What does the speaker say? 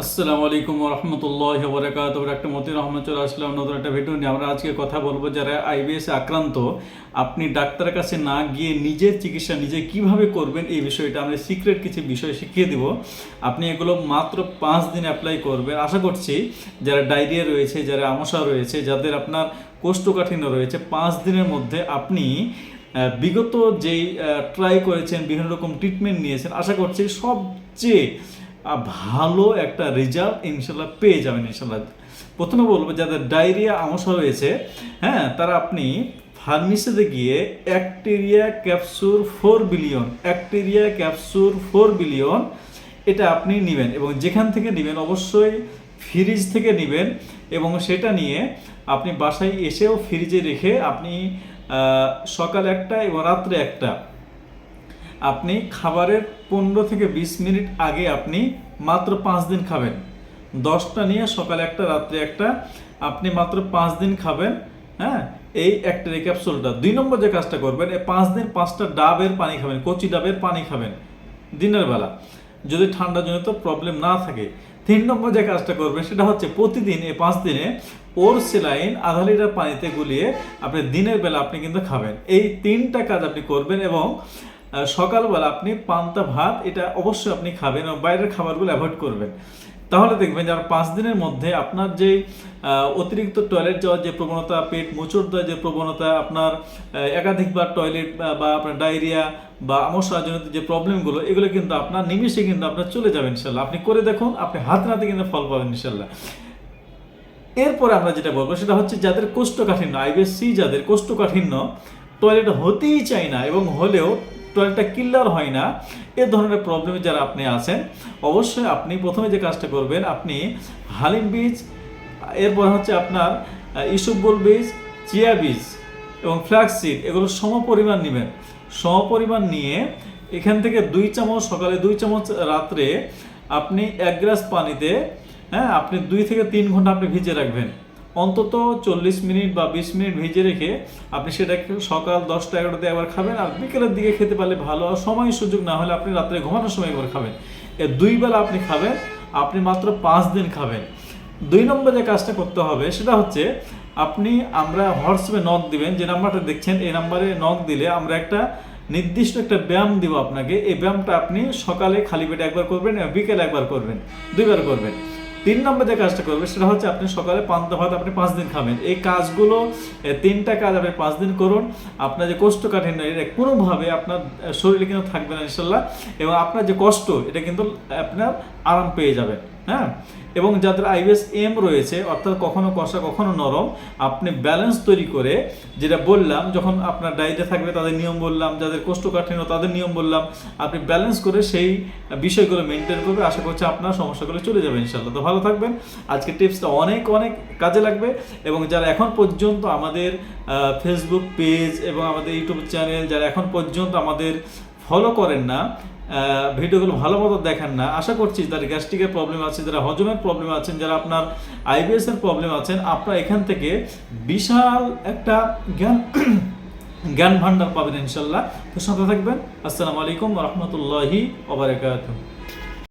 আসসালামু আলাইকুম রহমতুল্লাহ বরকাত। একটা মতিউর রহমান চলে আসলাম নতুন একটা ভিডিও নিয়ে। আমরা আজকে কথা বলবো যারা আইবিএস আক্রান্ত, আপনি ডাক্তারের কাছে না গিয়ে নিজের চিকিৎসা নিজে কিভাবে করবেন এই বিষয়টা আমরা সিক্রেট কিছু বিষয় শিখিয়ে দিব। আপনি এগুলো মাত্র 5 দিন অ্যাপ্লাই করবেন। আশা করছি যারা ডায়রিয়া রয়েছে, যারা আমশা রয়েছে, যাদের আপনার কোষ্ঠকাঠিন্য রয়েছে, 5 দিনের মধ্যে আপনি বিগত যেই ট্রাই করেছেন, বিভিন্ন রকম ট্রিটমেন্ট নিয়েছেন, আশা করছি সবচেয়ে ভালো একটা রেজাল্ট ইনশাল্লাহ পেয়ে যাবেন ইনশাল্লাহ। প্রথমে বলবো যাদের ডায়রিয়া আমশা রয়েছে, হ্যাঁ, তারা আপনি ফার্মেসিতে গিয়ে ব্যাকটেরিয়া ক্যাপসুল 4 বিলিয়ন এটা আপনি নেবেন, এবং যেখান থেকে নেবেন অবশ্যই ফ্রিজ থেকে নেবেন, এবং সেটা নিয়ে আপনি বাসায় এসেও ফ্রিজে রেখে আপনি সকালে একটা এবং রাত্রে একটা, আপনি খাবারের 15 থেকে 20 মিনিট আগে আপনি মাত্র 5 দিন খাবেন। 10টা নিয়ে সকালে একটা রাত্রে একটা, আপনি মাত্র 5 দিন খাবেন। হ্যাঁ, এই একটা ক্যাপসুলটা। 2 নম্বর যে কাজটা করবেন, এই 5 দিন 5টা ডাবের পানি খাবেন, কচি ডাবের পানি খাবেন দিনের বেলা, যদি ঠান্ডা জনিত প্রবলেম না থাকে। 3 নম্বর যে কাজটা করবেন সেটা হচ্ছে প্রতিদিন এই 5 দিনে ওর সেলাইন আধা লিটার পানিতে গুলিয়ে আপনি দিনের বেলা আপনি কিন্তু খাবেন। এই 3টা কাজ আপনি করবেন, এবং সকালবেলা আপনি পান্তা ভাত এটা অবশ্যই আপনি খাবেন, এবং বাইরের খাবারগুলো অ্যাভয়েড করবেন। তাহলে দেখবেন যে আর 5 দিনের মধ্যে আপনার যে অতিরিক্ত টয়লেট যাওয়ার যে প্রবণতা, পেট মোচড় দেওয়ার যে প্রবণতা, আপনার একাধিকবার টয়লেট বা আপনার ডায়রিয়া বা আমশাজনিত যে প্রবলেমগুলো, এগুলো কিন্তু আপনার নিমিষে কিন্তু আপনার চলে যাবে ইনশাল্লাহ। আপনি করে দেখুন, আপনি হাতে নাতে কিন্তু ফল পাবেন ইনশাল্লাহ। এরপরে আমরা যেটা বলবো সেটা হচ্ছে যাদের কোষ্ঠকাঠিন্য, আইবিএস-সি যাদের কোষ্ঠকাঠিন্য, টয়লেট হতেই চায় না এবং হলেও টয়লেটটা ক্লিয়ার হয় না, এ ধরনের প্রবলেমে যারা আপনি আছেন, অবশ্যই আপনি প্রথমে যে কাজটা করবেন, আপনি হালিম বীজ, এরপর হচ্ছে আপনার ইসবগুল বীজ, চিয়া বীজ এবং ফ্ল্যাক্সিড, এগুলো সমপরিমাণ নেবেন। সমপরিমাণ নিয়ে এখান থেকে 2 চামচ সকালে, 2 চামচ রাত্রে, আপনি 1 গ্লাস পানিতে, হ্যাঁ, আপনি 2 থেকে 3 ঘন্টা আপনি ভিজে রাখবেন। অন্তত 40 মিনিট বা 20 মিনিট ভিজে রেখে আপনি সেটাকে সকাল 10টা-11টাতে একবার খাবেন, আর বিকেলের দিকে খেতে পারলে ভালো, আর সময় সুযোগ না হলে আপনি রাত্রে ঘুমানোর সময় একবার খাবেন। 2 বেলা আপনি খাবেন, আপনি মাত্র 5 দিন খাবেন। 2 নম্বর যে কাজটা করতে হবে সেটা হচ্ছে আমরা হোয়াটসঅ্যাপে নক দিবেন, যে নাম্বারটা দেখছেন এই নাম্বারে নক দিলে আমরা একটা নির্দিষ্ট একটা ব্যায়াম দিব আপনাকে। এই ব্যায়ামটা আপনি সকালে খালি পেটে একবার করবেন এবং বিকেলে একবার করবেন, 2বার করবেন। 3 নম্বর যে কাজটা করবে সেটা হচ্ছে আপনি সকালে পান্তা ভাত আপনি 5 দিন খাবেন। এই কাজগুলো, 3টা কাজ আপনি 5 দিন করুন। আপনার যে কোষ্ঠকাঠিন্য, এটা কোনোভাবে আপনার শরীরে কিন্তু থাকবে না ইনশাল্লাহ, এবং আপনার যে কষ্ট এটা কিন্তু আপনার আরাম পেয়ে যাবেন। হ্যাঁ, এবং যাদের আইবিএস-এম রয়েছে, অর্থাৎ কখনো কষা কখনো নরম, আপনি ব্যালেন্স তৈরি করে, যেটা বললাম, যখন আপনার ডায়েরিয়া থাকবে তাদের নিয়ম বললাম, যাদের কোষ্ঠকাঠিন্য তাদের নিয়ম বললাম, আপনি ব্যালেন্স করে সেই বিষয়গুলো মেনটেন করবে। আশা করছি আপনার সমস্যাগুলো চলে যাবে ইনশাল্লাহ। তো ভালো থাকবেন। আজকে টিপসটা অনেক অনেক কাজে লাগবে, এবং যারা এখন পর্যন্ত আমাদের ফেসবুক পেজ এবং আমাদের ইউটিউব চ্যানেল, যারা এখন পর্যন্ত আমাদের ফলো করেন না, ভিডিওগুলো ভালো মতো দেখেন না, আশা করছি যারা গ্যাস্ট্রিকের প্রবলেম আছে, যারা হজমের প্রবলেম আছেন, যারা আপনার আইবিএস-এর প্রবলেম আছেন, আপনারা এখান থেকে বিশাল একটা জ্ঞান ভান্ডার পাবেন ইনশাল্লাহ। তো সাথে থাকবেন। আসসালামু আলাইকুম রহমতুল্লাহি ওয়া বারাকাতুহু।